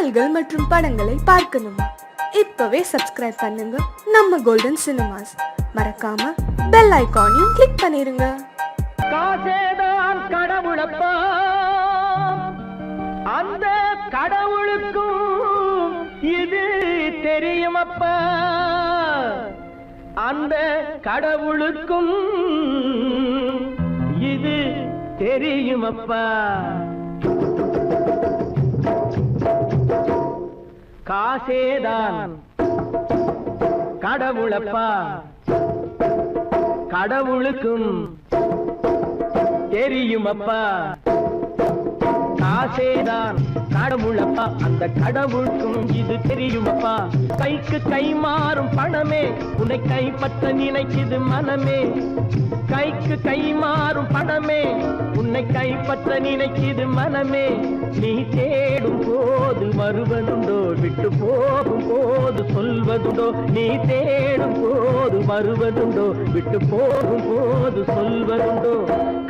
பாடல்கள் மற்றும் படங்களை பார்க்கணுமா? இப்பவே சப்ஸ்கிரைப் பண்ணுங்க நம்ம கோல்டன் சினிமாஸ். மறக்காம பெல் ஐகானையும் கிளிக் பண்ணிருங்க. காசேதான் கடவுளப்பா, அந்த கடவுளுக்கும் இது தெரியுமப்பா, அந்த கடவுளுக்கும் இது தெரியுமப்பா. காசேதான் கடவுளப்பா, கடவுளுக்கும் தெரியுமப்பா. காசேதான் கடவுளப்பா, அந்த கடவுளுக்கும் இது தெரியுமப்பா. கைக்கு கை மாறும் பணமே உன்னை கைப்பற்ற நினைக்குது மனமே. கைக்கு கை மாறும் பணமே உன்னை கைப்பற்ற நினைக்குது மனமே. நீ தேடும் போது வருவதுண்டோ, விட்டு போகும் போது சொல்வதுண்டோ. நீ தேடும் போது வருவதுண்டோ, விட்டு போகும் போது சொல்வதுண்டோ.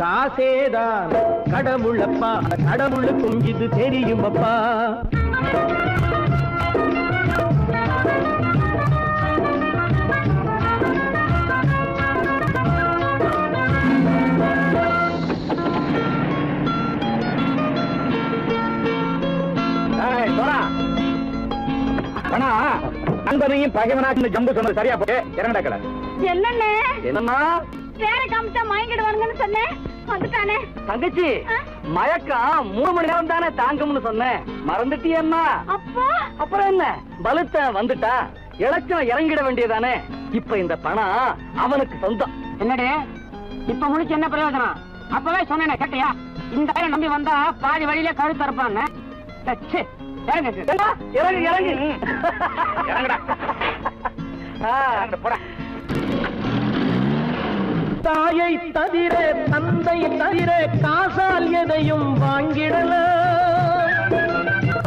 காசேதான் கடவுளப்பா, கடவுளுக்கும் இது தெரியுமப்பா. நண்பனையும் பகைவனாக்கு ஜம்பு சொன்னது சரியா போட்டு இறங்கடக்கல. என்னண்ணே என்னன்னா வேற காமிச்சா மயங்கிடுவானுங்கன்னு சொன்னேன், வந்துட்டானே. தங்கச்சி மயக்கம் 3 மணி நேரம் தானே தாங்கும்னு சொன்னேன், மறந்துட்டியம்மா? அப்போ அப்புறம் என்ன, பலுத்த வந்துட்டா இலச்சம் இறங்கிட வேண்டியதானே. இப்ப இந்த பணம் அவனுக்கு சொந்தம். என்னடே இப்ப முடிச்சு என்ன பிரயோஜனம்? அப்பவே சொன்னேனே கேட்டியா? இந்த நம்பி வந்தா பாதி வழியில கழுத்து இருப்பான்னு. இறங்கு இறங்கு இறங்குடா. தாயை தவிர தந்தையை தவிர காசால் எதையும் வாங்கிடலாம்.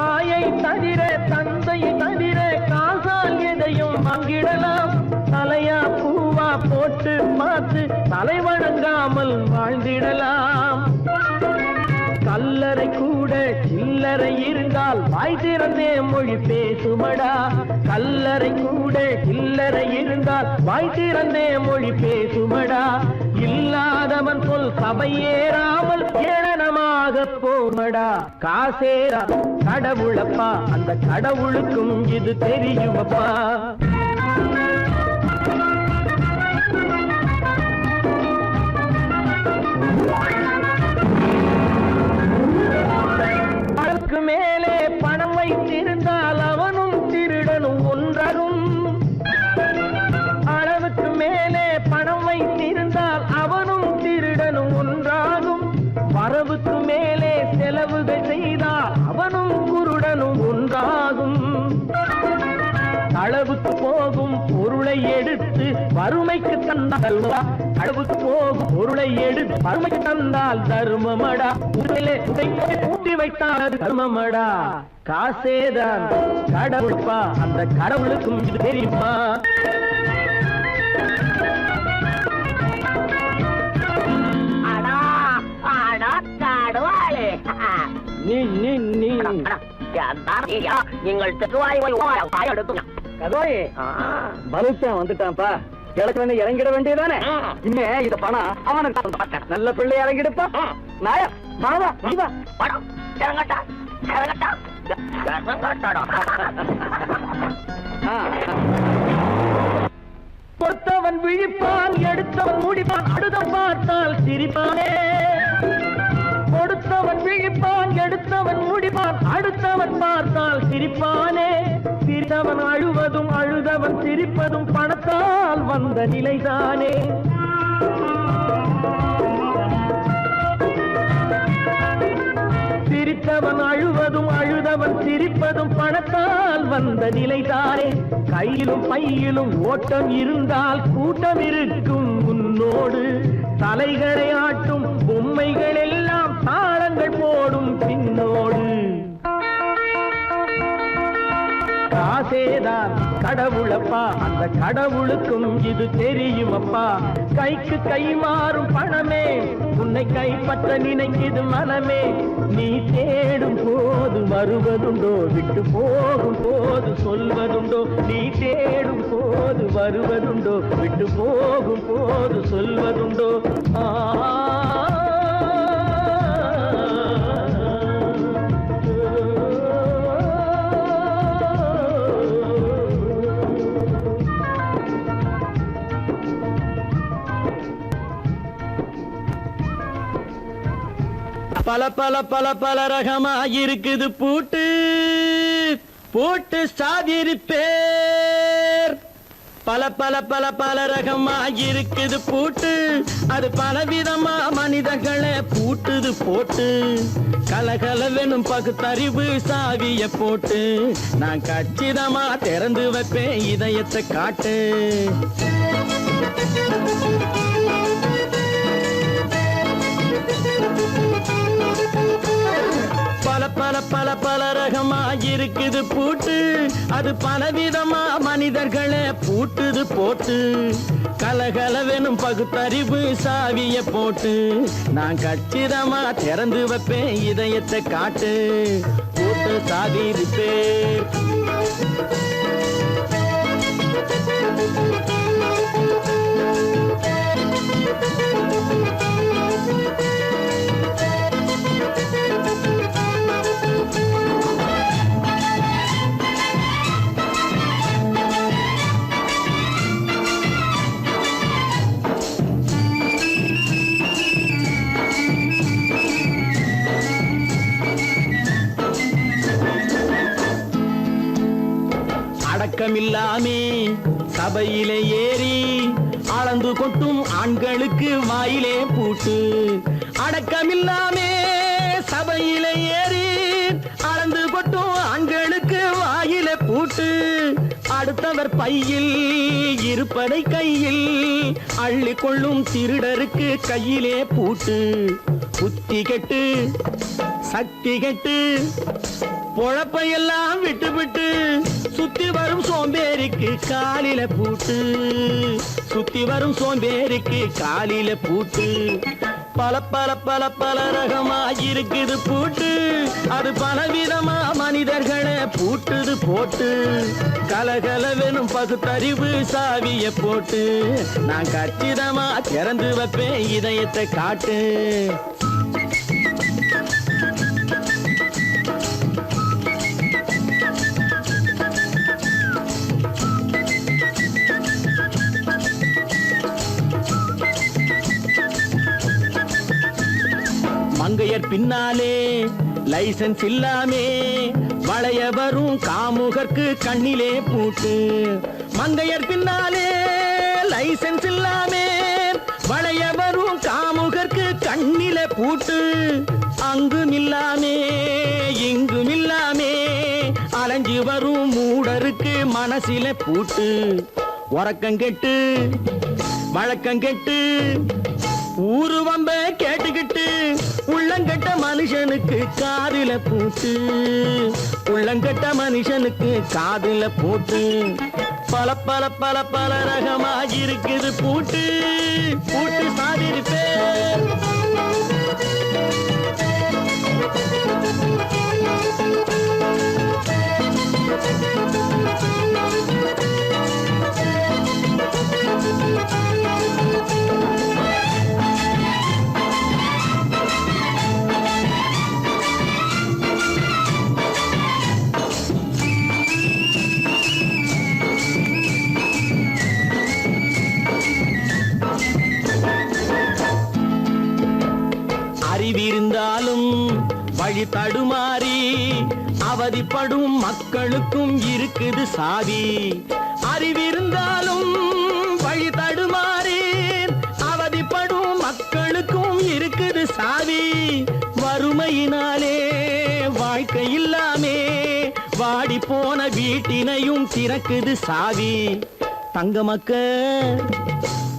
தாயை தவிர தந்தையை தவிர காசால் எதையும் வாங்கிடலாம். தலையா பூவா போட்டு பார்த்து தலை வணங்காமல் வாழ்ந்திடலாம். கல்லறை கூட சில்லறை இருந்தால் வாய் திறந்தே மொழி பேசுமடா. கல்லறை கூட சில்லறை இருந்தால் வாய் திறந்தே மொழி பேசுமடா. இல்லாதவன் சொல் சபையேறாமல் ஏளனமாக போமடா. காசேரா கடவுளப்பா, அந்த கடவுளுக்கும் இது தெரியுமப்பா. அதற்கு மேலே பணம் வைத்திருந்தால் அவனும் திருடனும் ஒன்றாகும். அளவுக்கு மேலே பணம் வைத்திருந்தால் அவனும் திருடனும் ஒன்றாகும். வரவுக்கு மேலே செலவுகள் செய்தால் அவனும் குருடனும் ஒன்றாகும். அளவுக்கு போகும் பொருளை எடுத்து வறுமைக்கு தந்தால் அளவுக்கு போகும் பொருளை எடுத்து வறுமைக்கு தந்தால் தர்மமடா. ஊட்டி வைத்தால் அது தர்மமடா. காசேதான் கடவுள்ப்பா, அந்த கடவுளுக்கும் இது தெரியுமா? நீங்கள் பலுத்தான் வந்துட்டான்ப்பா, கிழக்கு இறங்கிட வேண்டியதானே. இனிமே இத பணம் அவனுக்கு நல்ல பிள்ளை இறங்கிடுப்பா. நாயா மாவா படம் இறங்கட்டா இறங்கட்டா. கொடுத்தவன் விழிப்பான், எடுத்தவன் முடிப்பான், அடுத்தவன் பார்த்தால் சிரிப்பானே. கொடுத்தவன் விழிப்பான், எடுத்தவன் முடிப்பான், அடுத்தவன் பார்த்தால் சிரிப்பானே. சிரித்தவன் அழுவதும் அழுதவன் சிரிப்பதும் பணத்தால் வந்த நிலைதானே. சிரித்தவன் அழுவதும் அழுதவன் சிரிப்பதும் பணத்தால் வந்த நிலைதானே. கையிலும் பையிலும் ஓட்டம் இருந்தால் கூட்டம் இருக்கும் உன்னோடு. தலைகளை ஆட்டும் பொம்மைகள் எல்லாம் தாளங்கள் போடும் பின்னோடு. காசு ஆசேதான் கடவுளப்பா, அந்த கடவுளுக்கும் இது தெரியுமப்பா. கைக்கு கை மாறும் பணமே உன்னை கைப்பற்ற நினைக்குது மனமே. நீ தேடும் போது வருவதுண்டோ, விட்டு போகும் போது சொல்வதுண்டோ. நீ தேடும் போது வருவதுண்டோ, விட்டு போகும் போது சொல்வதுண்டோ. பல பல பல பல ரகமா இருக்குது பூட்டு பூட்டு சாதிரி பேர். பல பல பல பல ரகமா இருக்குது பூட்டு, அது பலவிதமா மனிதர்களை பூட்டுது போட்டு. கலகலவெனும் பகுத்தறிவு சாவிய போட்டு, நான் கச்சிதமா திறந்து வைப்பேன் இதயத்தை காட்டு. பல பல பல பல ரகமா இருக்குது பூட்டு, அது பலவிதமா மனிதர்களை பூட்டுது போட்டு. கலகலவெனும் பகுத்தறிவு சாவிய போட்டு, நான் கச்சிதமா திறந்து வைப்பேன் இதயத்தை காட்டு. பூட்டு சாதிரி பேர். அடக்கமில்லாமே சபையிலே ஏறி அளந்து கொட்டும் ஆண்களுக்கு வாயிலே பூட்டு. அடக்கமில்லாமே சபையிலே ஏறி அளந்து கொட்டும் ஆண்களுக்கு வாயிலே பூட்டு. அடுத்தவர் பையில் இருப்பதை கையில் அள்ளி கொள்ளும் திருடருக்கு கையிலே பூட்டு. புத்தி கெட்டு சக்தி கெட்டு பொழப்பையெல்லாம் விட்டு விட்டு சுத்தி வரும் சோம்பேறிக்கு காலில பூட்டு. சுத்தி வரும் சோம்பேறிக்கு காலில பூட்டு. பல பல பல பல ரகமா இருக்குது பூட்டு, அது பலவிதமா மனிதர்களை பூட்டுது போட்டு. கலகலவெனும் பகுத்தறிவு சாவிய போட்டு, நான் கச்சிதமா திறந்து வைப்பேன் இதயத்தை காட்டு. மங்கையர் பின்னாலே லைசன்ஸ் இல்லாமே வளைய வரும் காமுகர்க்கு கண்ணிலே பூட்டு. மங்கையர் பின்னாலே லைசன்ஸ் இல்லாமே வளைய வரும் காமுகர்க்கு கண்ணிலே பூட்டு. அங்கும் இல்லாமே இங்கும் இல்லாமே அலைஞ்சு வரும் மூடருக்கு மனசில பூட்டு. உறக்கங்கெட்டு வழக்கங்கெட்டு ஊரு வம்ப கேட்டுக்கிட்டு உள்ளங்கட்ட மனுஷனுக்கு காதில பூட்டு. உள்ளங்கட்ட மனுஷனுக்கு காதில பூட்டு. பல பல பல பல ரகமா இருக்குது பூட்டு. பூட்டு சாதிரி பேர். அறிவிருந்தாலும் வழி தடுமாறி அவதிப்படும் மக்களுக்கும் இருக்குது சாவி. அறிவிருந்தாலும் வழி தடுமாறி அவதிப்படும் மக்களுக்கும் இருக்குது சாவி. வறுமையினாலே வாழ்க்கை இல்லாமே வாடி போன வீட்டினையும் திறக்குது சாவி. தங்க மக்க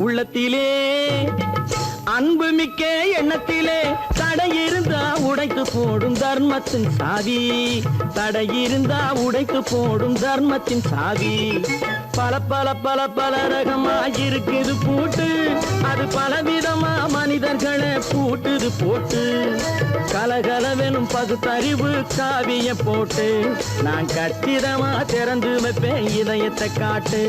உள்ளத்திலே அன்பு மிக்க எண்ணத்திலே தடை இருந்தா உடைத்து போடும் தர்மத்தின் சாவி, தடை இருந்தா உடைத்து போடும் தர்மத்தின் சாவி. பல பல பல பல ரகமா இருக்குது பூட்டு, அது பலவிதமா மனிதர்களை பூட்டுது போட்டு. கலகலவெனும் பகுத்தறிவு காவிய போட்டு நான் கச்சிதமா திறந்து வைப்பேன் இதயத்தை காட்டு.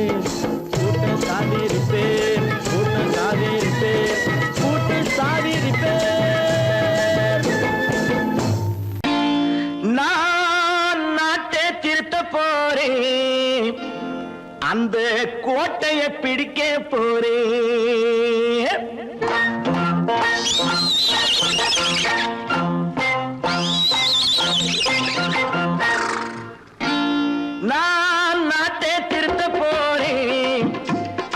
பூட்டு சாவிரிப்பேன், பூட்டு சாவிரிப்பேன், பூட்டு சாவிரிப்பேன். நான் நாட்டை திருத்த போறேன், அந்த கோட்டையை பிடிக்க போறேன். நான் நாட்டை திருத்த போறேன்,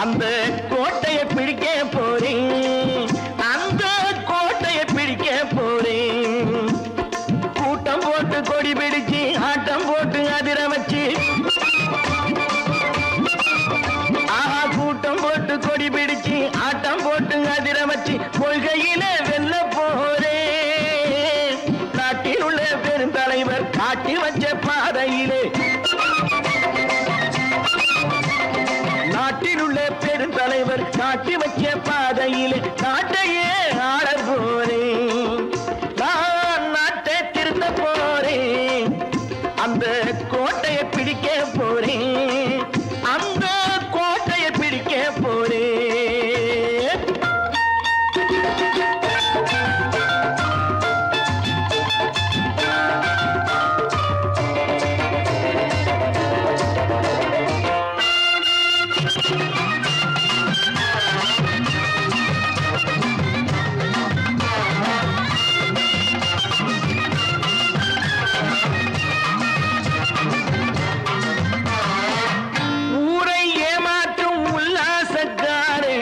அந்த கோட்டையை பிடிக்க போறேன், அந்த கோட்டையை பிடிக்க போறேன். கூட்டம் போட்டு கொடி பிடிச்சு ஆட்டம் போட்டு அதிர வச்சு, கூட்டம் போட்டு கொடி பிடிச்சு ஆட்டம் போட்டு அதிர வச்சு கொள்கையில வெல்ல போறேன். நாட்டில் உள்ள பெருந்தலைவர் காட்டி வச்ச பாதையிலே, நாட்டில் உள்ள பெருந்தலைவர் காட்டி வச்ச பாதையிலே நாட்டையே ஆள போறேன். நான் நாட்டை திருத்த போறேன், அந்த கோட்டையை பிடிக்க போறேன், அந்த கோட்டையை பிடிக்க போறேன். ஊரை ஏமாற்றும் உல்லாசக்காரு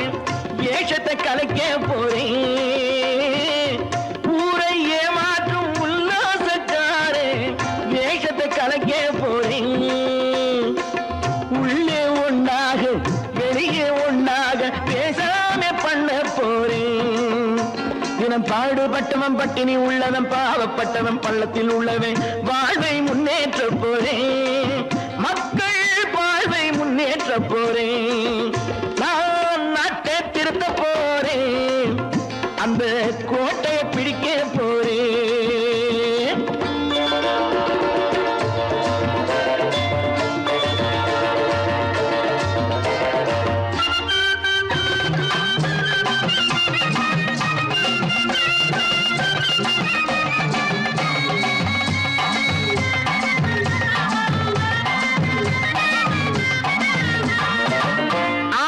வேஷத்தை கலைக்க போறேன். ஊரை ஏமாற்றும் உல்லாசக்காரு வேஷத்தை கலைக்க போறேன். உள்ளே ஒண்ணாக வெளியே ஒண்ணாக பேசாம பண்ண போறேன். தினம் பாடுபட்டவன் பட்டினி உள்ளவன் பாவப்பட்டவன் பள்ளத்தில் உள்ளவன் வாழ்வை முன்னேற்ற போறேன். மக்கள் வாழ்வை முன்னேற்ற போறேன். நான் நாட்டை திருத்த போறேன், அந்த கோட்டையை பிடிக்க போறேன்.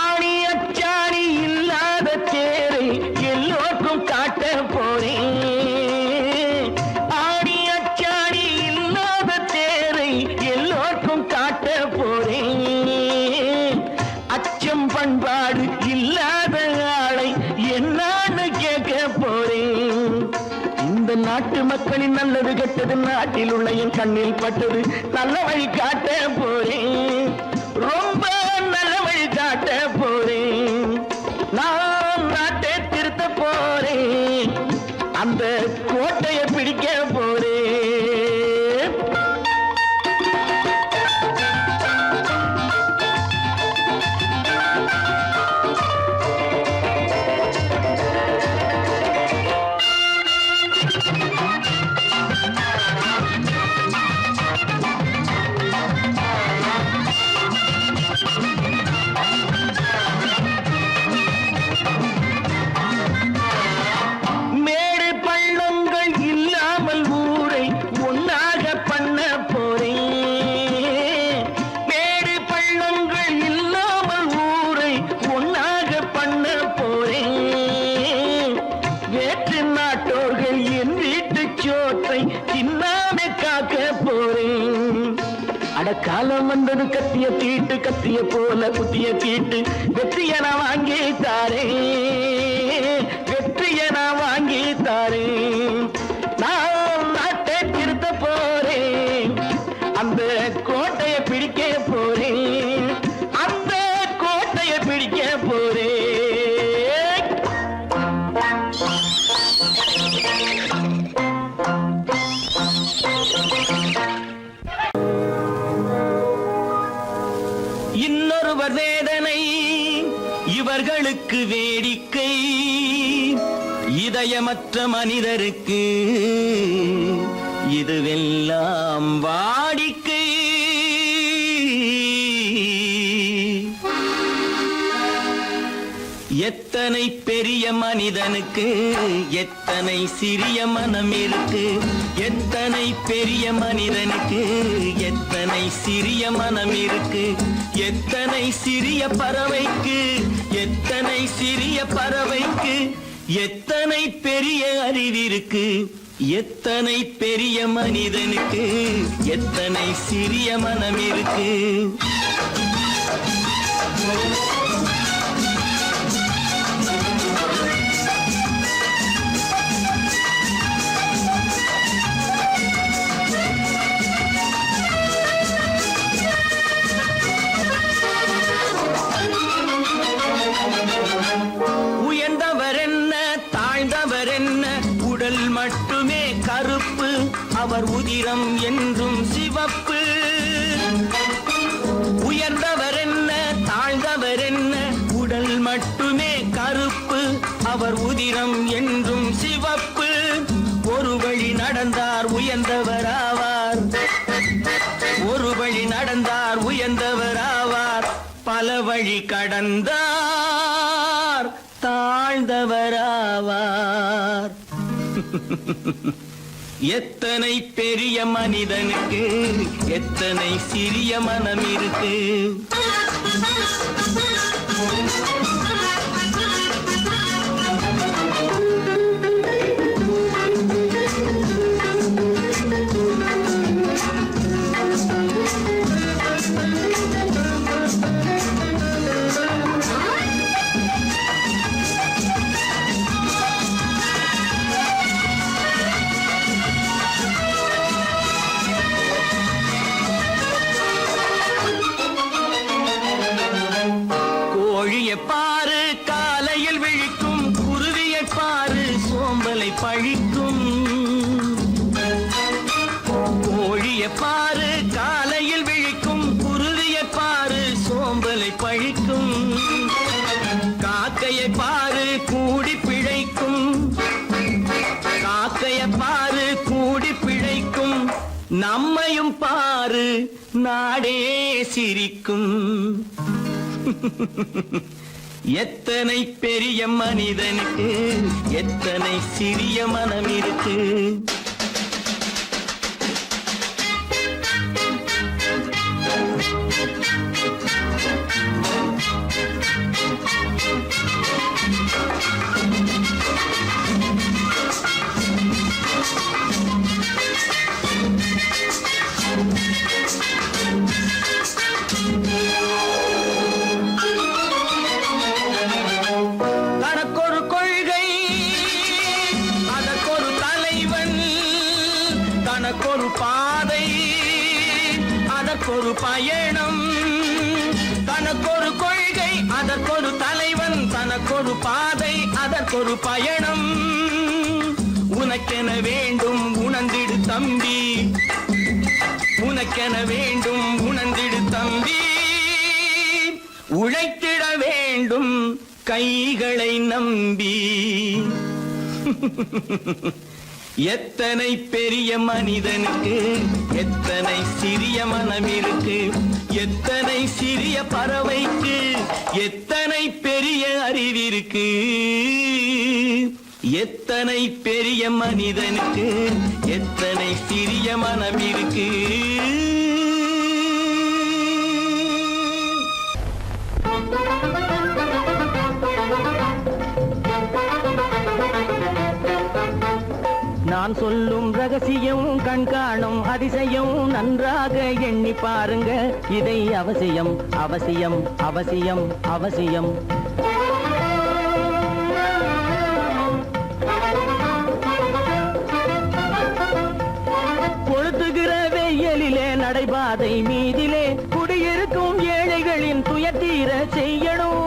ஆணி அச்சாணி இல்லாத தேரை எல்லோருக்கும் காட்ட போறேன். ஆணி அச்சாணி இல்லாத தேரை எல்லோருக்கும் காட்ட போறேன். அச்சம் பண்பாடு இல்லாத ஆளை என்னான்னு கேட்க போறேன். இந்த நாட்டு மக்களின் நல்லது கெட்டது நாட்டில் உள்ள என் கண்ணில் பட்டது நல்ல வழி காட்ட போறேன். ரொம்ப நல்ல வழி காட்ட போறேன். நான் நாட்டை திருத்த போறேன், அந்த கோட்டையை பிடிக்க போறேன். மேடு பள்ளங்கள் இல்லாமல் ஊரை ஒன்னாக பண்ண போறேன். மேடு பள்ளங்கள் இல்லாமல் ஊரை ஒன்னாக பண்ண போறேன். வேற்று நாட்டோர்கள் என் வீட்டு சோற்றை தின்னாமே காக்க போறேன். அடக்காலம் வந்தது கத்திய தீட்டு, கத்திய போல குத்திய தீட்டு வெற்றிய நான் வாங்கி தாரேன், வெற்றிய நான் வாங்கி தாரேன். நான் நாட்டை திருத்த போறேன், அந்த கோட்டையை பிடிக்க போறேன், அந்த கோட்டையை பிடிக்க போறேன். இன்னொருவர் வேதனை இவர்களுக்கு வேடிக்கை, இதயமற்ற மனிதருக்கு இதுவெல்லாம் வாடிக்கை. எத்தனை பெரிய மனிதனுக்கு எத்தனை சிறிய மனம் இருக்கு, எத்தனை பெரிய மனிதனுக்கு எத்தனை சிறிய மனம் இருக்கு, எத்தனை சிறிய பறவைக்கு எத்தனை சிறிய பறவைக்கு எத்தனை பெரிய அறிவிருக்கு, எத்தனை பெரிய மனிதனுக்கு எத்தனை சிறிய மனம் இருக்கு. உயர்ந்தவர் என்ன தாழ்ந்தவர் என்ன, உடல் மட்டுமே கருப்பு, அவர் உதிரம் என்றும் சிவப்பு. உயர்ந்தவர் என்ன தாழ்ந்தவர் என்ன, உடல் மட்டுமே கருப்பு, அவர் உதிரம் என்றும் சிவப்பு. ஒரு வழி நடந்தார் உயர்ந்தவர் ஆவார், ஒரு வழி நடந்தார் உயர்ந்தவர் ஆவார், பல வழி கடந்தார் தாழ்ந்தவராவார். எத்தனை பெரிய மனிதனுக்கு எத்தனை சிறிய மனம் இருக்கு. கோழியை பாரு காலையில் விழிக்கும், குருவியை பாரு சோம்பலை பழிக்கும். கோழியை பாரு காலையில் விழிக்கும், குருவியை பாரு சோம்பலை பழிக்கும். காக்கையை பாரு கூடி பிழைக்கும், காக்கையை பாரு கூடி பிழைக்கும். நம்மையும் பாரு நாடே சிரிக்கும். எத்தனை பெரிய மனிதனுக்கு எத்தனை சிறிய மனம் இருக்கு. தனக்கொரு கொள்கை அதற்கொரு தலைவன், தனக்கொரு பாதை அதற்கொரு பயணம். தனக்கொரு கொள்கை அதற்கொரு தலைவன், தனக்கொரு பாதை அதற்கொரு பயணம். உனக்கென வேண்டும் உணர்ந்திடு தம்பி, உனக்கென வேண்டும் உணர்ந்திடு தம்பி. உழைத்திட வேண்டும் கைகளை நம்பி. எத்தனை பெரிய மனிதனுக்கு எத்தனை சிறிய மனம் இருக்கு, எத்தனை சிறிய பறவைக்கு எத்தனை பெரிய அறிவிருக்கு, எத்தனை பெரிய மனிதனுக்கு எத்தனை சிறிய மனம் இருக்கு. நான் சொல்லும் ரகசியம் கண்காணும் அதிசயம் நன்றாக எண்ணி பாருங்க. இதை அவசியம் அவசியம் அவசியம் அவசியம். கொளுத்துகிற வெயிலிலே நடைபாதை மீதிலே குடியிருக்கும் ஏழைகளின் துயர்தீர செய்யணும்.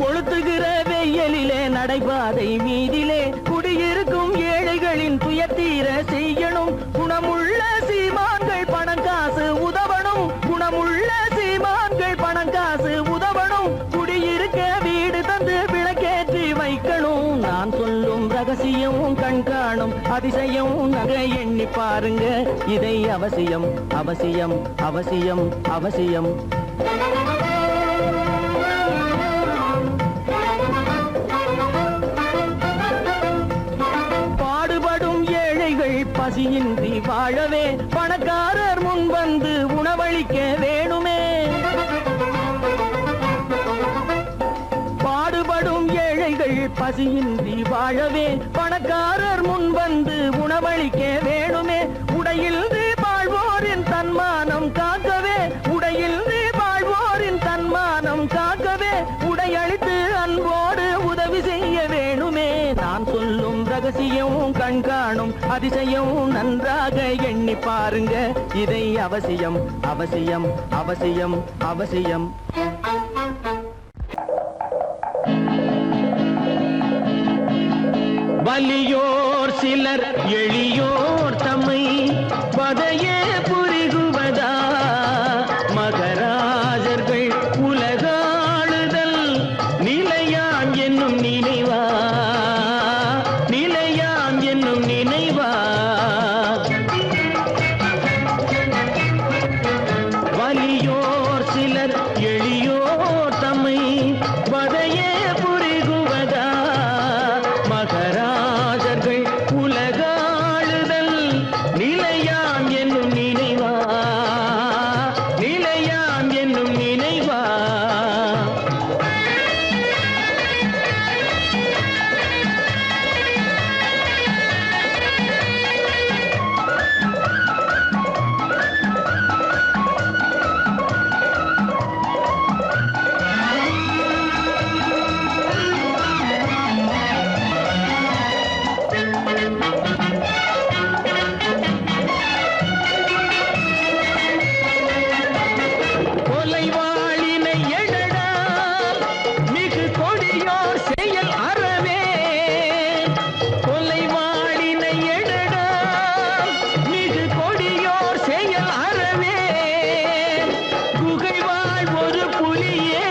கொளுத்துகிற வெயிலிலே நடைபாதை மீதிலே குடியிருக்கும் ஏழைகளின் துயர்தீர செய்யணும். குணமுள்ள சீமான்கள் பணம் காசு பாருங்க இதை அவசியம் அவசியம் அவசியம் அவசியம். பாடுபடும் ஏழைகள் பசியின்றி வாழவே பணக்காரர் முன் வந்து உணவளிக்க வேணுமே. பாடுபடும் ஏழைகள் பசியின்றி வாழவே பணக்காரர் முன் வந்து உணவளிக்க வேணுமே. உடையில் வாழ்வோரின் தன்மானம் காக்கவே, உடையில் வாழ்வோரின் தன்மானம் காக்கவே உடையளித்து அன்போடு உதவி செய்ய வேணுமே. நான் சொல்லும் ரகசியம் கண்காணும் அதிசயம் நன்றாக எண்ணி பாருங்க இதை அவசியம் அவசியம் அவசியம் அவசியம். வலியோர் சிலர் எளியோர் தம்மை பதையே புரிகுவதா, மகராஜர்கள் உலகாளுதல் நிலையாம் என்னும் நினைவா, நிலையாம் என்னும் நினைவா. வலியோர் சிலர் எளியோர் தம்மை பதையே புரிகுவதா, மகராஜர்கள் உலகாளுதல் நிலையாம் என்னும் நினைவா, நிலையாம் என்னும் நினைவா. கொலைவாளினை எழடா மிகு கொடியோர் செயல் அறவே, கொலைவாளினை எழடா மிகு கொடியோர் செயல் அறவே. குகைவாழ் ஒரு புலியே,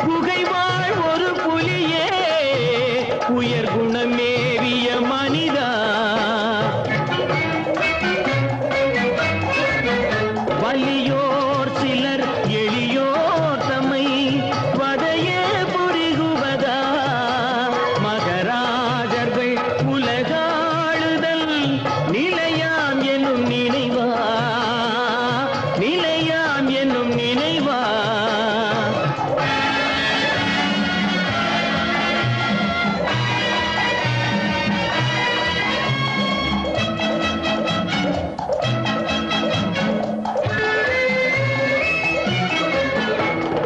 குகைவாழ் ஒரு புலியே, உயர் குணமேவிய மனிதா. வலியோர் சிலர் எளியோர் தம்மை வதையே புரிகுவதா, மகராஜர்கள் உலகாளுதல் நிலையாம் என்னும் நினைவா, நிலையாம் என்னும் நினைவா.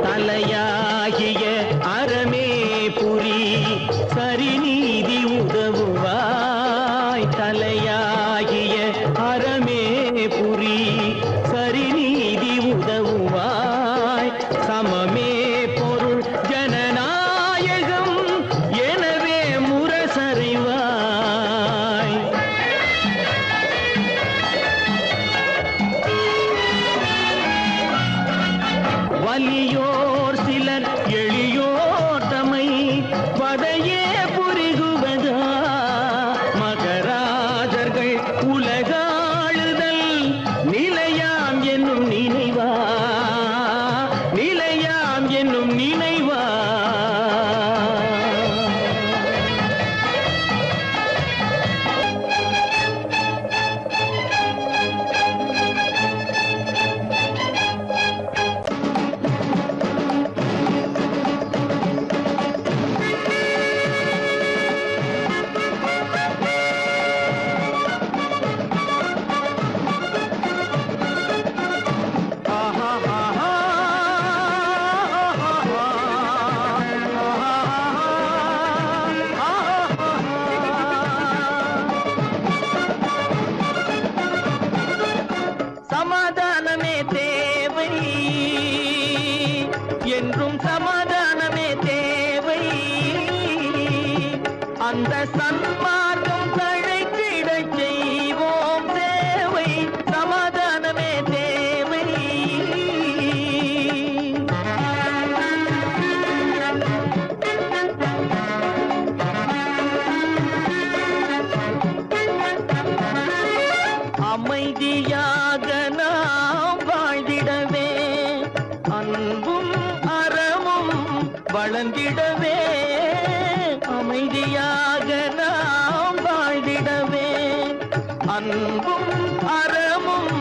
தலையாகிய அறமே புரி சரிநீதி உதவுவாய், தலையாகிய அறமே புரி சரிநீதி உதவுவாய். சமமே பொருள் ஜனநாயகம் எனவே முரசறைவாய். வலியோர் சிலர் எளியோர் தம்மை வதையே புரிகுவதா, மகராஜர்கள் உலகாளுதல் நிலையாம் என்னும் நினைவா, நிலையாம் என்னும் நினைவா. அமைதியாக நாம் வாழ்ந்திடவே அன்பும் அறமும் வளர்ந்திடவே அமைதியாக நாம் வாழ்ந்திடவே அன்பும் அறமும்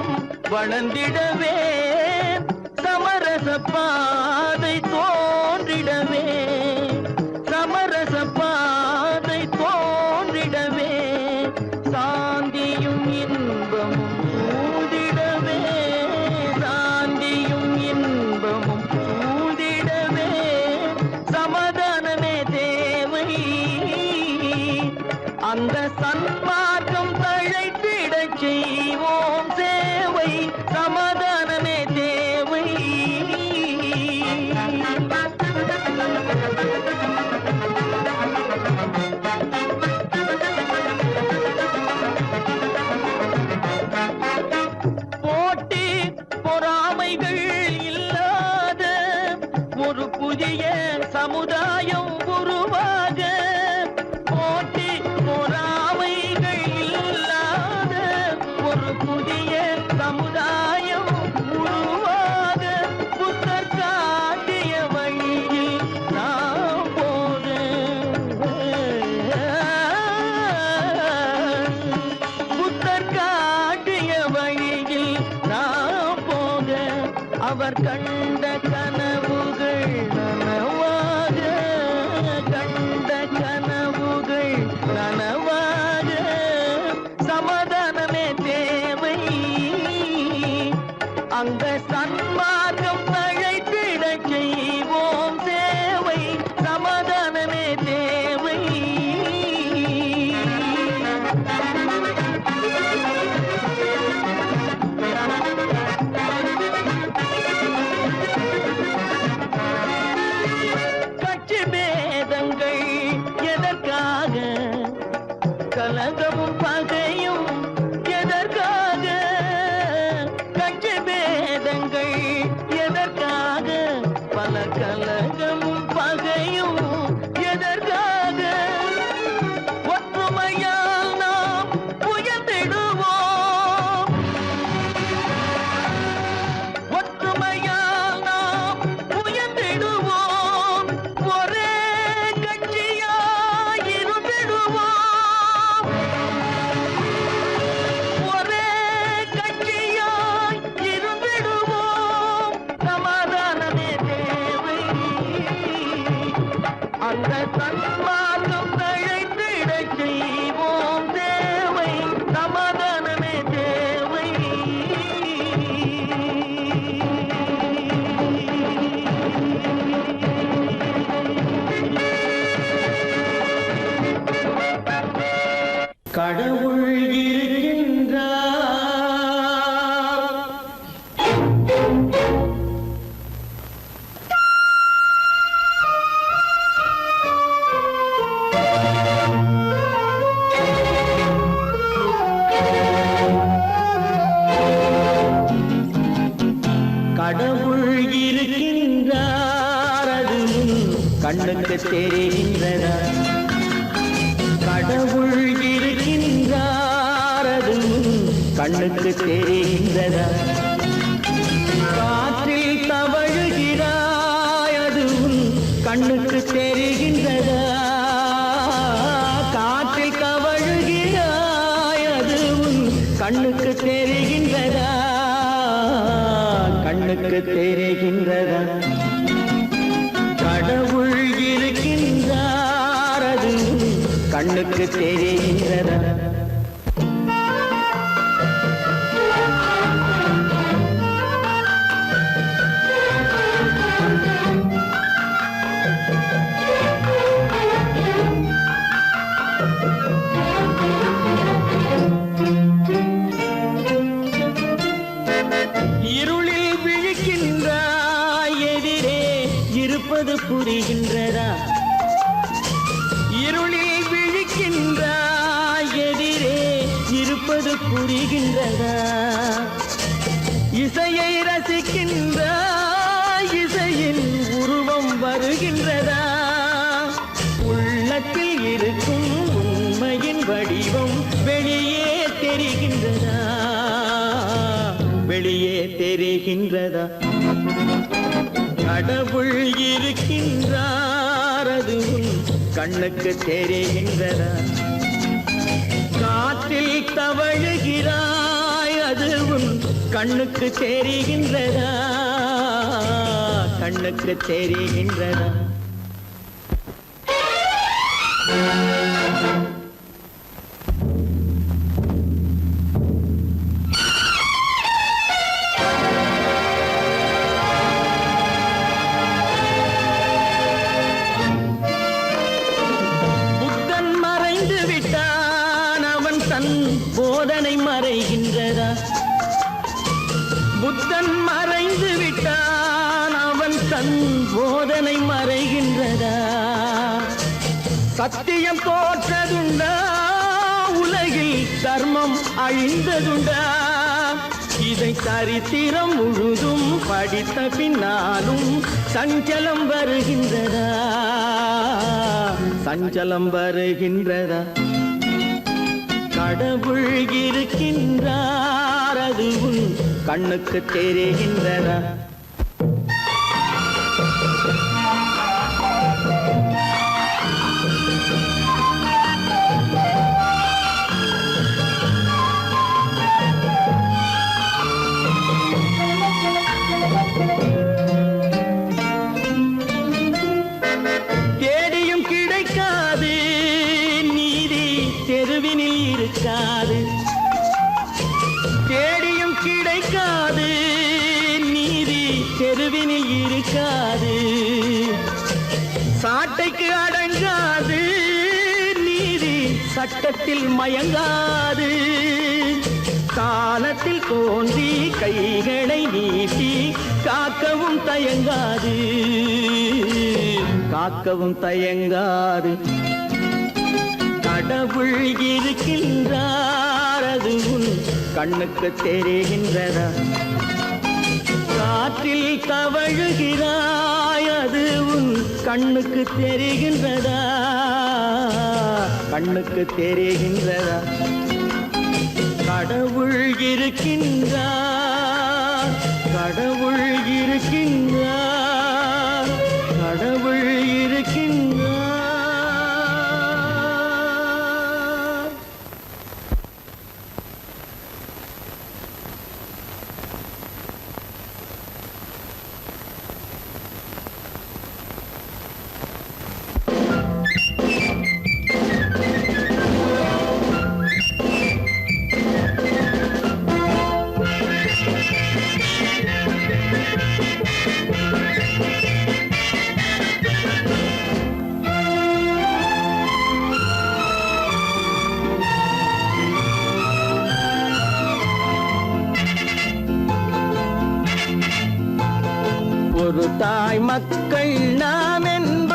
வளர்ந்திடவே சமரச பாதை தோன்றிடவே சமரச பாதை தோன்றிடவே சாந்தியும் இன்பமும் சூழ்ந்திடவே சாந்தியும் இன்பமும் சூழ்ந்திடவே சமாதானமே தேவை அந்த சன்மார்க்கம் தழைத்திடச் செய்வோம் சேவை சமாதானமே தேவை போட்டி பொறாமைகள் இல்லாத ஒரு புதிய சமுதாயம் உருவாக போட்டி பொறாமைகள் இல்லாத ஒரு புதிய சமுதாயம் உருவாக புத்தர் காட்டிய வழியில் நாம் போக புத்தர் காட்டிய வழியில் நாம் போக அவர் கண்ட கனவுகள் நனவாக கண்ட கனவுகள் நனவாக சமாதானமே தேவை அந்த சன்மார்க்கம் தழைத்திடச் செய்வோம் சேவை சமாதானமே தேவை கட்சி பேதங்கள் எதற்காக கலகமும் பகையும் எதற்காக கட்சி பேதங்கள் எதற்காக பல கலகமும் பகையும் எதற்காக ஒற்றுமையால் நாம் உயர்ந்திடுவோம் ஒற்றுமையால் நாம் உயர்ந்திடுவோம் ஒரே கட்சியாய் இருந்திடுவோம் ஒரே கட்சியாய் இருந்திடுவோம் சமாதானமே தேவை அந்த சன்மார்க்கம் தழைத்திடச் செய்வோம் தேவை சமாதானமே தேவை கடவுள் இருக்கின்றார் கடவுள் இருக்கின்றார் அது கண்ணுக்கு தெரிகின்றதா கடவுள் இருக்கின்றார் அது கண்ணுக்கு தெரிகின்றதா காற்றில் தவழுகிறாய் அது கண்ணுக்கு தெரிகின்றதா காற்றில் தவழுகிறாய் அது கண்ணுக்கு தெரிகின்றதா கண்ணுக்கு தெரிகின்றதா கடவுள் இருக்கின்றார் அது கண்ணுக்கு தெரிகின்றதா இருளில் விழிக்கின்றாய் எதிரே இருப்பது புரிகின்றதா இருளில் விழிக்கின்றாய் எதிரே இருப்பது புரிகின்றதா இசையை ரசிக்கின்றாய் இசையின் உருவம் வருகின்றதா உள்ளத்தில் இருக்கும் உண்மையின் வடிவம் வெளியே தெரிகின்றதா தெரிகின்றதா? கடவுள் இருக்கின்றார் அது உன் கண்ணுக்கு தெரிகின்றதா? காற்றில் தவழுகிறாய் அது உன் கண்ணுக்கு தெரிகின்றதா? கண்ணுக்கு தெரிகின்றதா? புத்தன் மறைந்து விட்டான் அவன் தன் போதனை மறைகின்றதா? புத்தன் மறைந்து விட்டான் அவன் தன் போதனை மறைகின்றதா? சத்தியம் தோற்றதுண்டா? உலகில் தர்மம் அழிந்ததுண்டா? இதை சரித்திரம் முழுதும் படித்த பின்னாலும் சஞ்சலம் வருகின்றதா? சஞ்சலம் வருகின்றதா? கடவுள் இருக்கின்றார் அது உன் கண்ணுக்கு தெரிகின்றதா? தேடியும் கிடைக்காது நீதி தெருவினில் இருக்காது. தேடியும் கிடைக்காது நீதி தெருவினில் இருக்காது. சாட்டைக்கு அடங்காது நீதி சட்டத்தில் மயங்காது. காலத்தில் தோன்றி கைகளை நீட்டி காக்கவும் தயங்காது. காக்கவும் தயங்காது. கடவுள் இருக்கின்றார் அது உன் கண்ணுக்கு தெரிகின்றதா? காற்றில் தவழுகிறாய் அது உன் கண்ணுக்கு தெரிகின்றதா? கண்ணுக்கு தெரிகின்றதா? கடவுள் இருக்கின்றார். கடவுள் இருக்கின்றார். கடவுள் இருக்கின்றார். ஒரு தாய் மக்கள் நாம் என்போம்.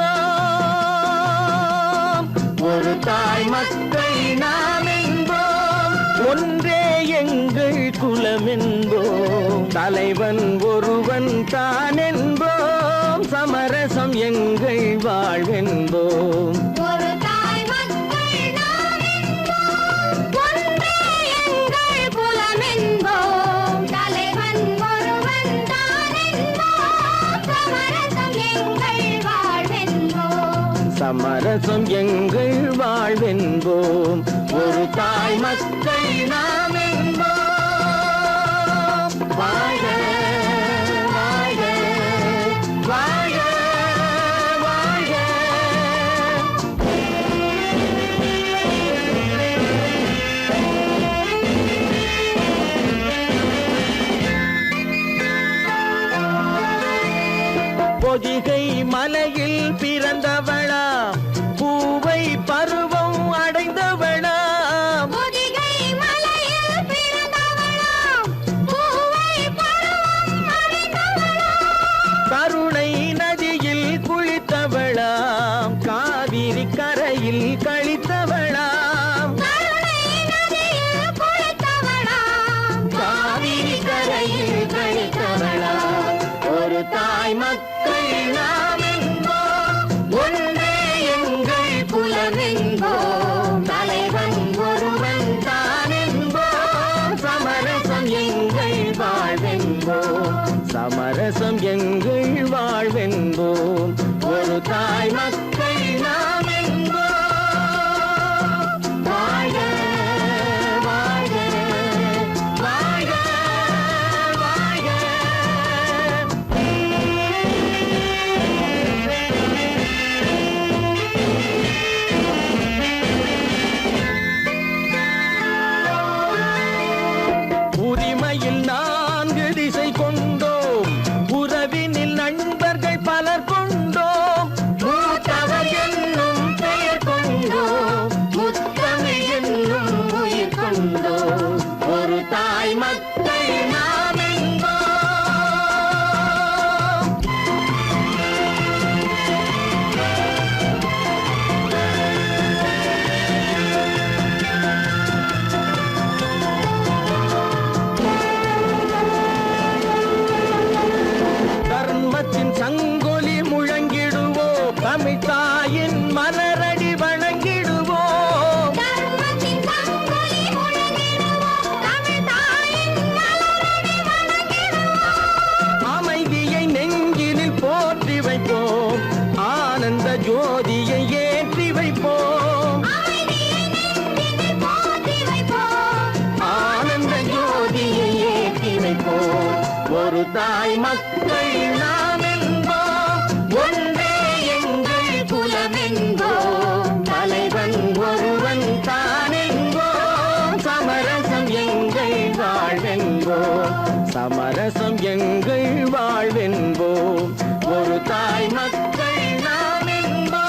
ஒரு தாய் மக்கள் நாம் என்போம். ஒன்றே எங்கள் குலம் என்போம். தலைவன் ஒருவன் தான் என்போம். சமரசம் எங்கள் வாழ்வென்போம். ஒரு தாய் மக்கள் நாம் என்போம். ஒன்றே எங்கள் குலம் என்போம். தலைவன் ஒருவன் தான் என்போம். சமரசம் எங்கள் வாழ்வென்போம். சமரசம் எங்கள் வாழ்வென்போம். ஒரு தாய் மக்கள் நாம் என்போம். வாழ்க வாழ்க வாழ்க வாழ்க. பொதிகை மலையில் பிறந்தவளா? பூவை பருவம் அடைந்தவளா? பொதிகை மலையில் பிறந்தவளாம். பூவை பருவம் அடைந்தவளாம். கருணை நதியில் குளித்தவளாம். காவிரி கரையில் கழித்தவளாம். கருணை நதியில் குளித்தவளாம். காவிரி கரையில் கழித்தவளாம். ஒரு தாய் மக்கள் நாம் என்போம். ஒன்றே எங்கள் குலம் என்போம். தலைவன் ஒருவன் தான் என்போம். சமரசம் எங்கள் வாழ்வென்போம். வாழ்வென்போம் சமரசம் எங்கள் வாழ்வென்போம் ஒரு தாய் மக்கள் நாம் என்போம் வாழ்க வாழ்க வாழ்க வாழ்க உரிமையில் 4 திசை கொண்டோம் உறவினில் நண்பர்கள் பலர் கொண்டோம் மூத்தவர் என்னும் பெயர் கொண்டோம் முத்தமிழ் என்னும் உயிர் கொண்டோம் ஒரு தாய் மக்கள் நாம் என்போம் தர்மத்தின் சங்கொலி முழங்கிடுவோம் தமிழ் தாயின் மலரடி வணங்கிடுவோம் அமைதியை நெஞ்சினில் போற்றி வைப்போம் ஆனந்த ஜோதியை ஏற்றி வைப்போம் ஆனந்த ஜோதியை ஏற்றி வைப்போம் ஒரு தாய் மக்கள் நாம் என்போம் ஒன்றே எங்கள் குலம் என்போம் தலைவன் ஒருவன் தான் என்போம் சமரசம் எங்கள் வாழ்வென்போம் சமரசம் எங்கள் வாழ்வென்போம் ஒரு தாய் மக்கள் நாம் என்போம்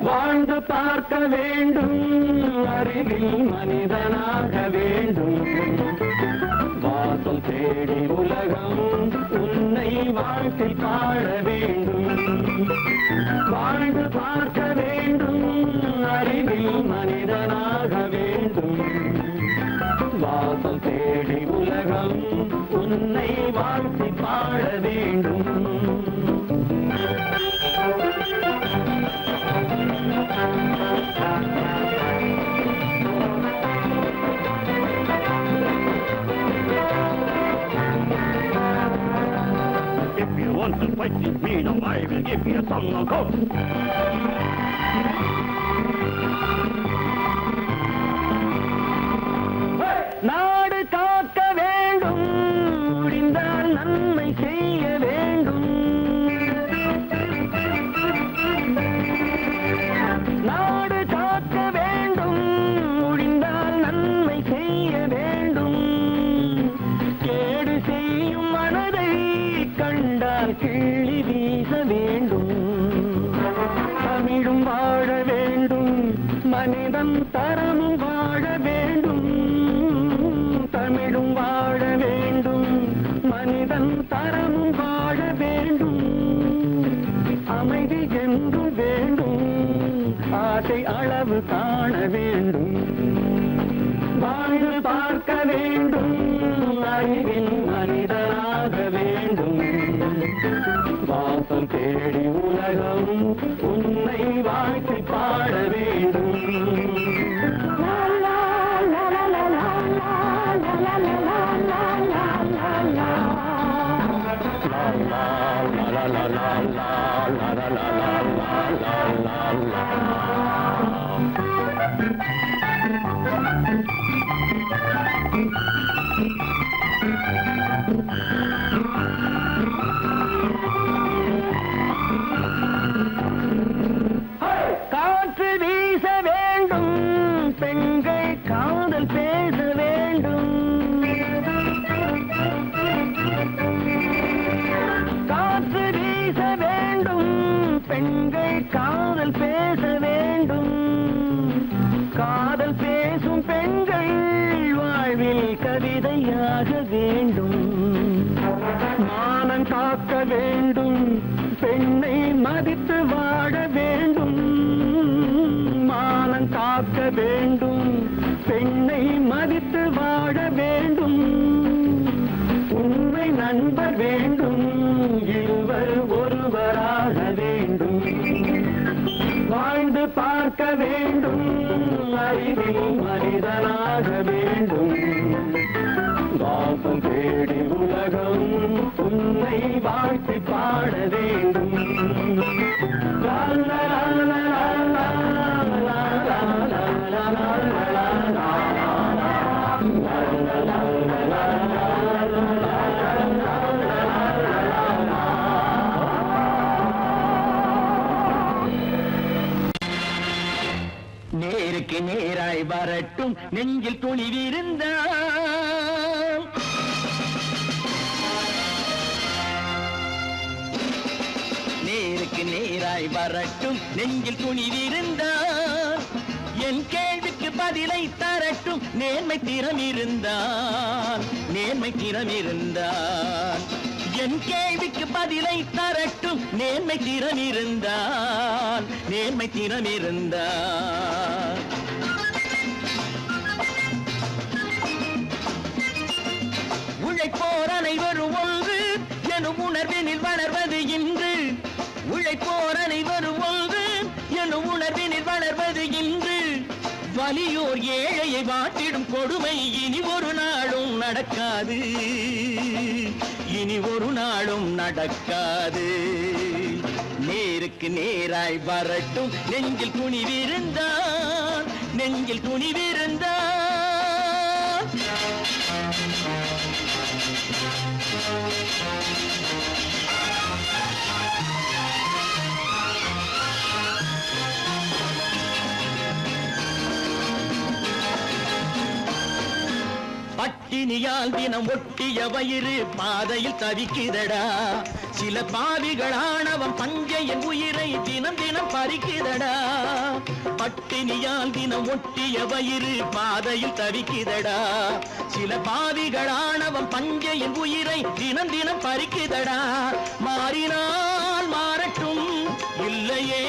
வாழ்ந்து பார்க்க வேண்டும் அறிவில் மனிதனாக வேண்டும் வாசல் தேடி உலகம் உன்னை வாழ்த்தி பாட வேண்டும் வாழ்ந்து பார்க்க வேண்டும் அறிவில் மனிதனாக வேண்டும் வாசல் தேடி உலகம் உன்னை வாழ்த்தி பாட வேண்டும் If you want to fight with me, now I will give you a song of hope. நாடு காக்க வேண்டும் முடிந்தால் நன்மை செய்ய வேண்டும் நாடு காக்க வேண்டும் முடிந்தால் நன்மை செய்ய வேண்டும் கேடு செய்யும் மனதை கண்டால் கிள்ளி வீச வேண்டும் தமிழும் வாழ வேண்டும் மனிதன் தரமும் வாழ வேண்டும் தமிழும் வாழ வேண்டும் மனிதன் தரமும் வாழ வேண்டும் அமைதி என்றும் வேண்டும் ஆசை அளவு காண வேண்டும் வாழ்ந்து பார்க்க வேண்டும் அறிவில் மனிதனாக வேண்டும் வாசல் தேடி உலகம் உன்னை வாழ்த்தி பாட வேண்டும் காற்று வீச வேண்டும் பெண்கள் காதல் பேச வேண்டும் காற்று வீச வேண்டும் பெண்கள் காதல் பேச வேண்டும் காதல் பேசும் பெண்கள் வாழ்வில் கவிதையாக வேண்டும் மானம் காக்க வேண்டும் பெண்ணை மதித்து வாழ வேண்டும் வேண்டும், வாழ்ந்து பார்க்க வேண்டும், அறிவில் மனிதனாக வேண்டும். வாசம் தேடி உலகம் உன்னை வாழ்த்தி பாட வேண்டும். லா, லா, லா, லா, லா, லா, லா, லா, லா, லா, லா. நேருக்கு நேராய் வரட்டும் நெஞ்சில் துணிவிருந்தால், நேருக்கு நேராய் வரட்டும் நெஞ்சில் துணிவிருந்தால், என் கேள்விக்கு பதிலை தரட்டும் நேர்மை திறம் இருந்தால், நேர்மை திறம் இருந்தால். என் கேள்விக்கு பதிலை தரட்டும் நேர்மை திறம் இருந்தால், நேர்மை திறம் இருந்தால். உழைப்போர் அனைவரும் ஒன்று எனும் உணர்வினில் வளர்வது இன்று, உழைப்போர் அனைவரும் ஒன்று எனும் உணர்வினில் வளர்வது இன்று. வலியோர் ஏழையை வாட்டிடும் கொடுமை இனி ஒரு நாளும் நடக்காது, இனி ஒரு நாளும் நடக்காது. நேருக்கு நேராய் வரட்டும் நெஞ்சில் துணிவிருந்தால், நெஞ்சில் துணிவிருந்தால். பட்டினியால் தினம் ஒட்டிய வயிறு பாதையில் தவிக்குதடா, சில பாவிகளானவன் பஞ்சையின் உயிரை தினம் தினம் பறிக்குதடா. பட்டினியால் தினம் ஒட்டிய வயிறு பாதையில் தவிக்குதடா, சில பாவிகளானவன் பஞ்சையின் உயிரை தினம் தினம் பறிக்குதடா. மாறினால் மாறட்டும், இல்லையே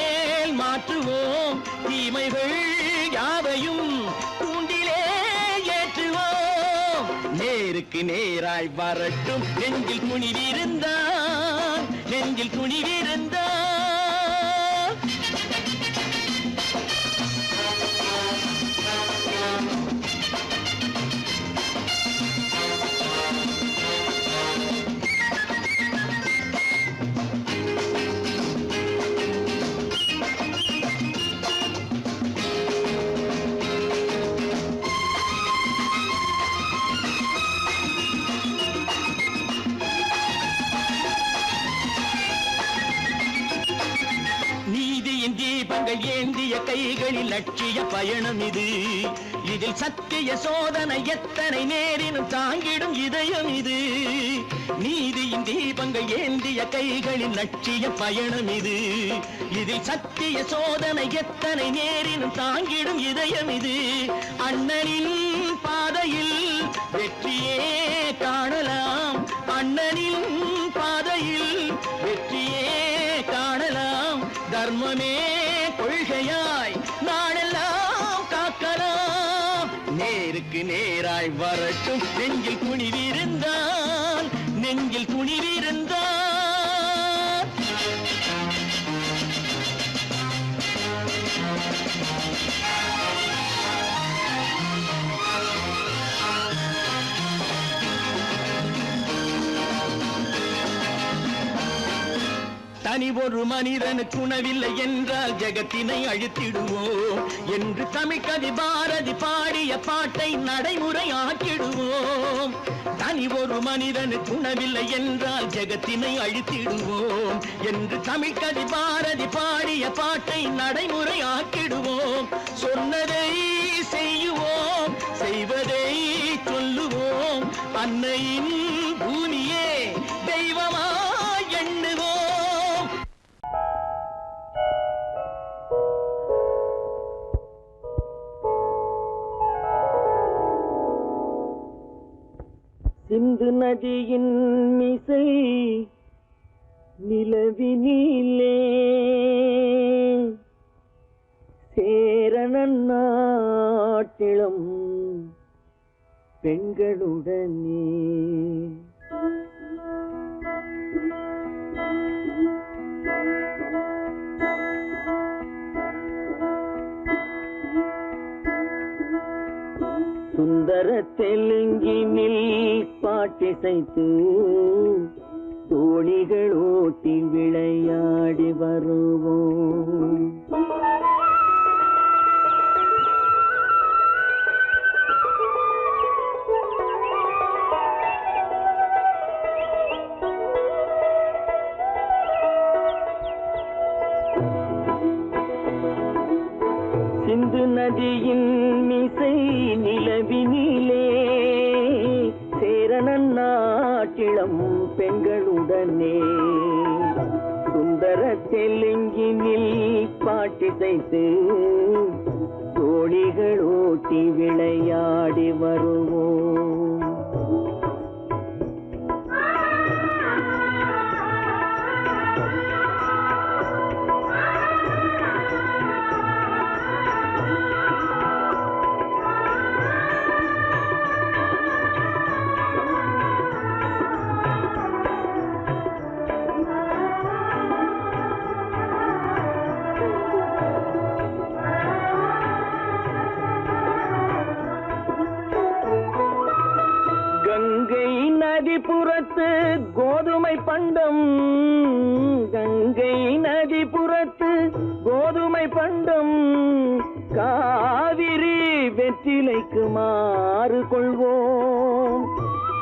மாற்றுவோம், தீமைகள் யாவையும் கூண்டிலே ஏற்றுவோம். நேருக்கு நேராய் வரட்டும் நெஞ்சில் துணிவிருந்தால், நெஞ்சில் துணிவிருந்தால். தீபங்கள் ஏந்திய கைகளில் லட்சிய பயணம் இது, இதில் சத்திய சோதனை எத்தனை நேரினும் தாங்கிடும் இதயம் இது. நீதியின் தீபங்கள் ஏந்திய கைகளில் லட்சிய பயணம் இது, இதில் சத்திய சோதனை எத்தனை நேரினும் தாங்கிடும் இதயம் இது. அண்ணனின் பாதையில் வெற்றியே காணலாம், அண்ணனின் பாதையில் வெற்றியே காணலாம். தர்மமே கொள்கையாய் நாளெல்லாம் காக்கலாம். நேருக்கு நேராய் வரட்டும் நெஞ்சில் துணிவிருந்தால், நெஞ்சில் துணிவிருந்தால். தனி ஒரு மனிதனுக்கு உணவில்லை என்றால் ஜெகத்தினை அழித்திடுவோம் என்று தமிழ்கவி பாரதி பாடிய பாட்டை நடைமுறையாக்கிடுவோம். தனி ஒரு மனிதனுக்கு உணவில்லை என்றால் ஜெகத்தினை அழித்திடுவோம் என்று தமிழ்கவி பாரதி பாடிய பாட்டை நடைமுறையாக்கிடுவோம். சொன்னதை செய்யுவோம், செய்வதை சொல்லுவோம், அன்னையின் பூமியே தெய்வமா எண்ணுவோம். சிந்து நதியின் மிசை நிலவினிலே சேரணன் நாட்டிளம் பெண்களுடனே சுந்தர தெலுங்கினில் பாட்டிசைத்து தோணிகள் ஓட்டி விளையாடி வருவோம். சிந்து நதியின் மிசை நிலவினிலே சேரணன் நாட்டிளம் பெண்களுடனே சுந்தர தெலுங்கினில் பாட்டிசைத்து தோணிகள் ஓட்டி விளையாடி வருவோம். கங்கை நதிபுறத்து கோதுமை பண்டம், கங்கை நதிபுறத்து கோதுமை பண்டம், காவிரி வெற்றிலைக்கு மாறு கொள்வோம்.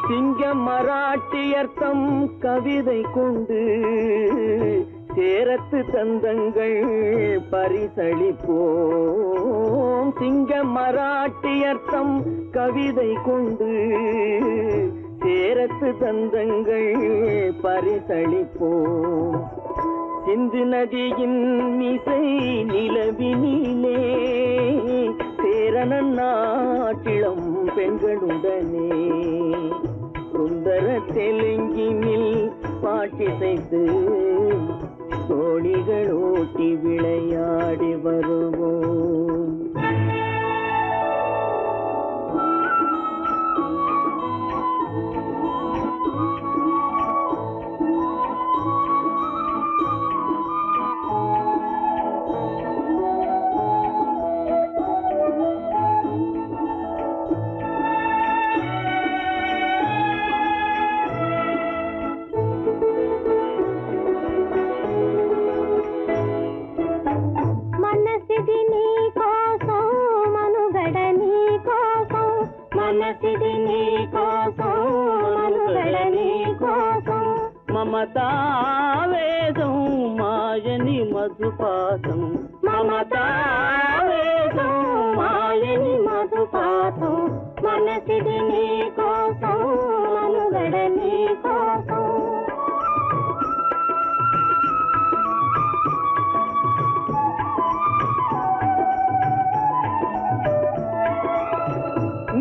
சிங்க மராட்டியர்த்தம் கவிதை கொண்டு சேரத்து தந்தங்கள் பரிசளிப்போம். சிங்க மராட்டியர்த்தம் கவிதை கொண்டு சேரத்து தந்தங்கள் பரிசளிப்போம். சிந்து நதியின் மிசை நிலவினிலே சேரணன் நாட்டிளம் பெண்களுடனே சுந்தர தெலுங்கினில் பாட்டிசைத்து தோணிகள் ஓட்டி விளையாடி வருவோம். మమతావేదం మాయని మధుపాతం, మమతావేదం మాయని మధుపాతం, మనసిది నీ కోసం మనుగడ నీ కోసం.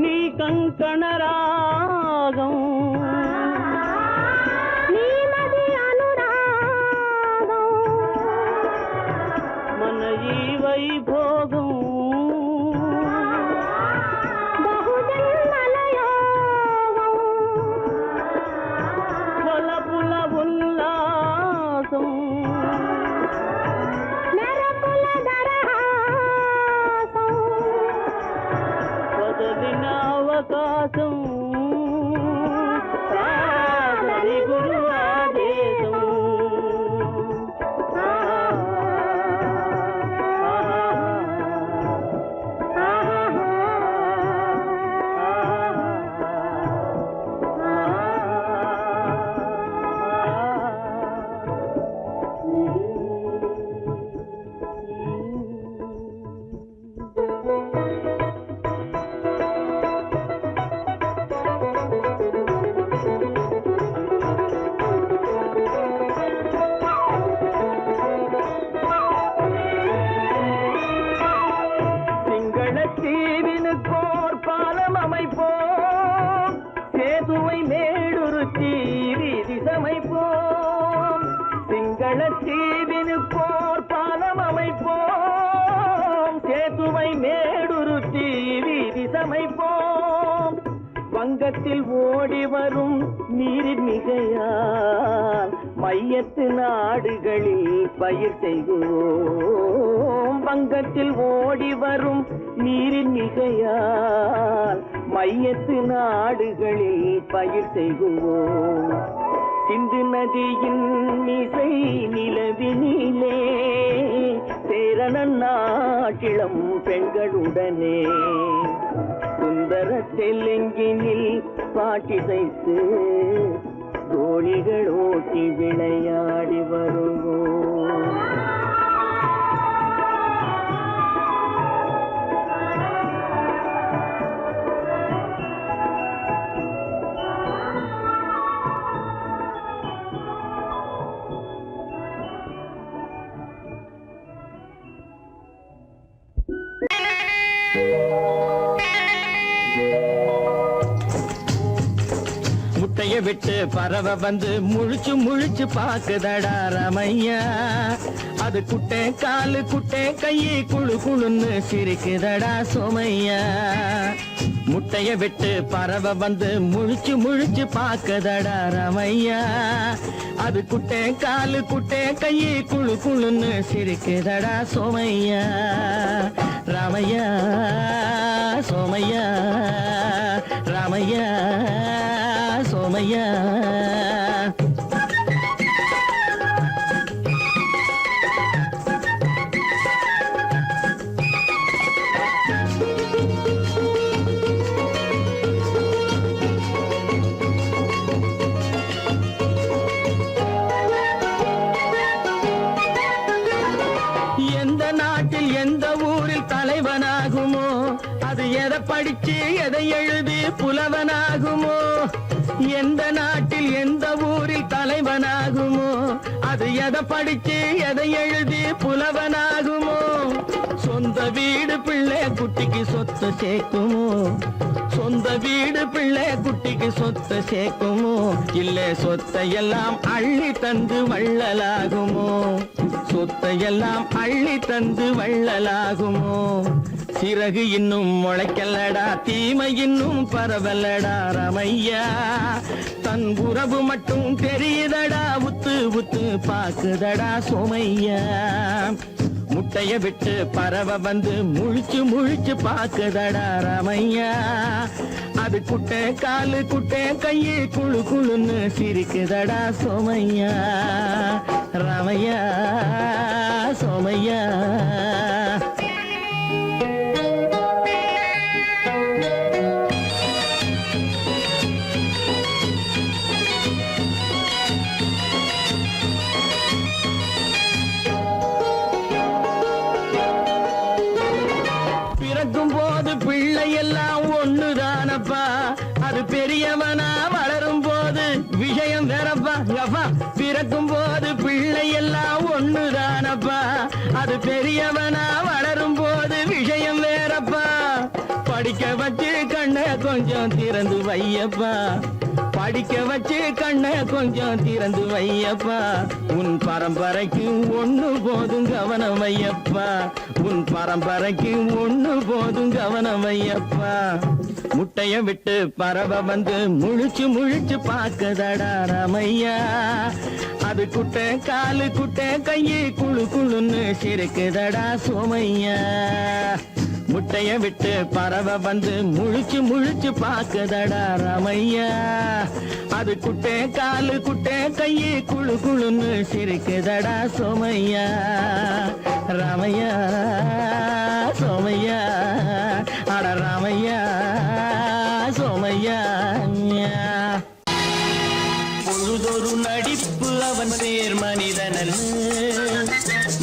నీ కంకణ రాగం వైభోగం బహుజన్మలయోగం వలపుల ఉల్లాసం మెరపుల దరహాసం వదలిన అవకాశం సాగని గురు ఆదేశం. தீவினுக்கோர் பாலம் அமைப்போம், சேதுவை மேடுருத்தி வீதி சமைப்போம். சிங்கள தீவினுக்கோர் பாலம் அமைப்போம், சேதுவை மேடுருத்தி வீதி சமைப்போம். வங்கத்தில் ஓடி வரும் நீரின் மிகையால் மையத்து நாடுகளில் பயிர் செய்வோம். வங்கத்தில் ஓடி வரும் நீரின் மிகையால் மையத்து நாடுகளில் பயிர் செய்குவோம் சிந்து நதியின் இசை நிலவினிலே சேரணன் நாட்டிளம் பெண்களுடனே சுந்தர தெலுங்கினில் பாட்டிசைத்து தோழிகள் ஓட்டி விளையாடி வருவோம். முட்டைய விட்டு பறவை வந்து முழிச்சு முழிச்சு பாக்குதடா ரமையா அது குட்டே காலு குட்டே கையை குழு குழுன்னு சிரிக்குதடா சோமையா முட்டைய விட்டு பறவை வந்து முழிச்சு முழிச்சு பாக்குதடா ரமையா அது குட்டே காலு குட்டே கையை குழு குழுன்னு சிரிக்குதடா சோமையா ராமையா சோமையா ராமையா சோமையா எந்த நாட்டில் எந்த ஊரில் தலைவனாகுமோ அது எதை படிச்சு எதை எழுதி புலவனாகுமோ எந்த நாட்டில் எந்த ஊரில் தலைவனாகுமோ அது எதை படிச்சு எதை எழுதி புலவனாகுமோ சொந்த வீடு பிள்ளை குட்டிக்கு சொத்து சேர்க்குமோ சொந்த வீடு பிள்ளை குட்டிக்கு சொத்து சேர்க்குமோ இல்ல சொத்தை எல்லாம் அள்ளி தந்து வள்ளலாகுமோ சொத்தை எல்லாம் அள்ளி தந்து வள்ளலாகுமோ சிறகு இன்னும் முளைக்கல்லடா தீமை இன்னும் பரவலடா ரமையா தன் உறவு மட்டும் தெரியுதடா உத்து உத்து பாக்குதடா சோமையா முட்டைய விட்டு பறவை வந்து முழிச்சு முழிச்சு பாக்குதடா ரமையா அது குட்டை காலு குட்டை கையை குழு குழுன்னு சிரிக்குதடா சோமையா ரமையா சோமையா எல்லாம் ஒண்ணுதானப்பா அது பெரியவனா வளரும் போது விஷயம் வேறப்பா அப்பா பிறக்கும் போது பிள்ளை எல்லாம் ஒண்ணுதானப்பா அது பெரியவனா வளரும் போது விஷயம் வேறப்பா படிக்க வச்சு கண்ணை கொஞ்சம் திறந்து வையப்பா படிக்க வச்சு கண்ணை கொஞ்சம் திறந்து வையப்பா உன் பரம்பரைக்கு ஒண்ணு போதும் கவனம் வையப்பா உன் பரம்பரைக்கு ஒண்ணு போதும் கவனம் வையப்பா முட்டைய விட்டு பறவை வந்து முழிச்சு முழிச்சு பாக்குதடா ரமையா அது குட்டை காலு குட்டை கையை குழு குழுன்னு சிரிக்குதடா சோமையா முட்டைய விட்டு பறவை வந்து முழிச்சு முழிச்சு பாக்குதடா ரமையா அது குட்டை காலு குட்டை கையை குழு குழுன்னு சிரிக்குதடா சோமையா ராமையா சோமையா அட ராமையா சோமையா பொழுதொரு நடிப்பு அவன் பேர் மனிதனல்ல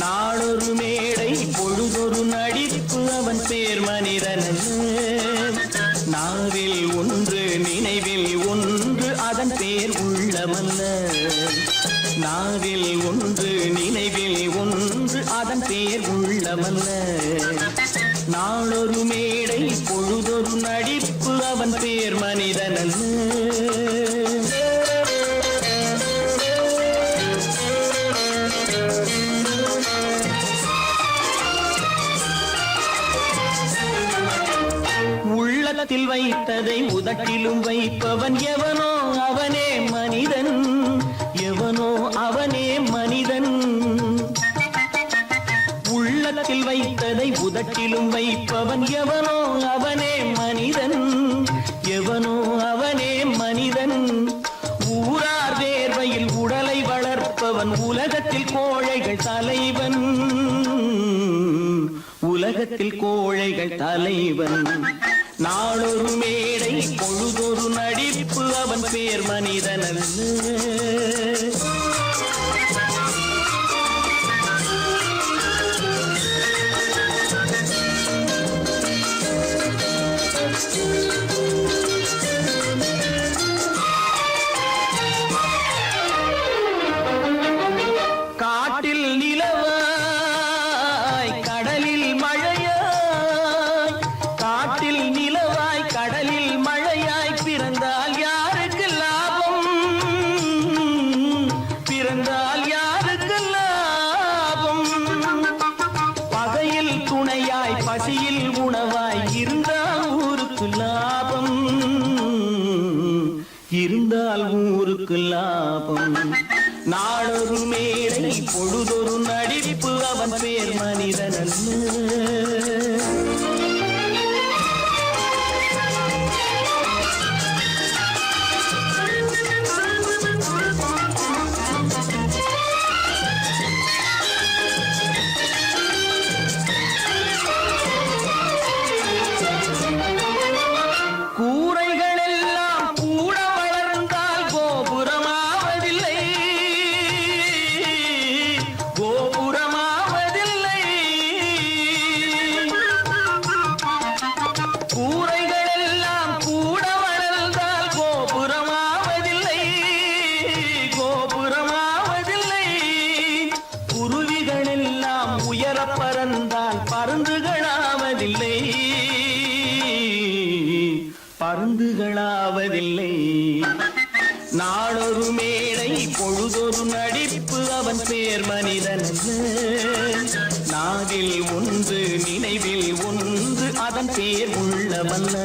நாளொரு மேடை பொழுதொரு நடிப்பு அவன் பேர் மனிதனல்ல நாவில் ஒன்று நினைவில் ஒன்று அதன் பேர் உள்ளமல்ல நாவில் ஒன்று நினைவில் ஒன்று அதன் பேர் உள்ளமல்ல நாளொரு மேடை பொழுதொரு நடிப்பு அவன் பேர் மனிதனல்ல உள்ளத்தில் வைத்ததை உதட்டிலும் வைப்பவன் எவனோ அவனே மனிதன் எவனோ அவனே மனிதன் உள்ளத்தில் வைத்ததை உதட்டிலும் வைப்பவன் எவனோ அவனே மனிதன் எவனோ அவனே மனிதன். ஊரார் வேர்வையில் உடலை வளர்ப்பவன் உலகத்தில் கோழைகள் தலைவன். உலகத்தில் கோழைகள் தலைவன். நாளொரு மேடை பொழுதொரு நடிப்பு அவன் பேர் மனிதன் அல்ல. காட்டில் நிலவாய் கடலில் மழையாய், காட்டில் நிலவாய் கடலில் மழையாய் பிறந்தால் யாருக்கு லாபம்? பிறந்தால் யாருக்கு லாபம்? பகையில் துணையாய் பசியில் உணவாய் இருந்தால் ஊருக்கு லாபம். இருந்தால் ஊருக்கு லாபம். நாளொரு மேடை பொழுதொரு நடிப்பு அவன் பேர் மனிதன் அல்ல. கூரைகள் எல்லாம் கூட வளர்ந்தால் கோபுரமாவதில்லை. கோபுரமாவதில்லை. கூரைகள் எல்லாம் கூட வளர்ந்தால் கோபுரமாவதில்லை. கோபுரமாவதில்லை. குருவிகள் எல்லாம் உயர பறந்தால் பருந்துகளாவதில்லை. பருந்துகளாவதில்லை. நாளொரு மேடை பொழுதொரு நடிப்பு அவன் பேர் மனிதன் அல்ல. நாவில் ஒன்று நினைவில் ஒன்று அதன் பேர் உள்ளவல்ல.